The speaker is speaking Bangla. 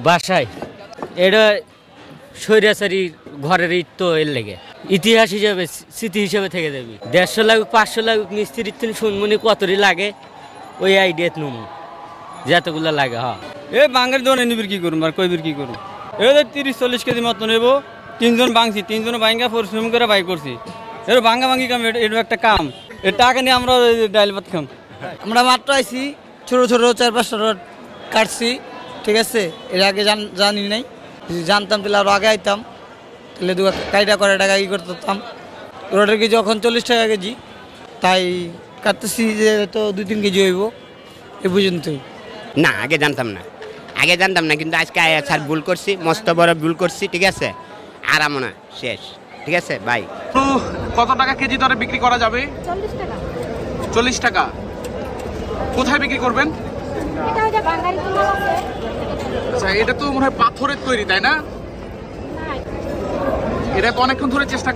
বাসায় এটা স্বৈরাচারী ঘরের ইট তো এর লেগে ইতিহাস হিসেবে স্মৃতি হিসেবে থেকে যাবি 150 লাখ 500 লাখ মিস্ত্রির তিনি শুনমনি কতরি লাগে ওই আইডিয়াত নুমু যতগুলো লাগে হ্যাঁ এ বাঙের দোনে নিবির কি করুম আর কইবির কি করুম এ 30-40 কেজি মতো নেব 3 জন ভাঙছি 3 জন ভাঙ্গা পরিশ্রম করে বাই করছি এর ভাঙ্গা ভাঙ্গি কাম এটা একটা কাম এর টাকা নিয়ে আমরা ডাইল ভাত খাম আমরা মাত্র আইছি ছোট ছোট 4-5টা রড কাটছি ঠিক আছে এর আগে জানি নাই জানতাম তাহলে আরো আগে আইতাম তাহলে কাইটা করে টাকা ই করতাম রডের কেজি যখন 40 টাকা কেজি তাই কাটতেছি যে তো 2-3 কেজি হইব এ পর্যন্তই না আগে জানতাম না কিন্তু আজকে স্যার ভুল করছি মস্ত বড় ভুল করছি ঠিক আছে আর আমনা শেষ ঠিক আছে ভাই তো কত টাকা কেজি দরে বিক্রি করা যাবে 40 টাকা 40 টাকা কোথায় বিক্রি করবেন এটা ওই যে বাঙালি তোমার আছে আচ্ছা এটা তো মনে হয় পাথরের তৈরি তাই না না এটা তো অনেকক্ষণ ধরে চেষ্টা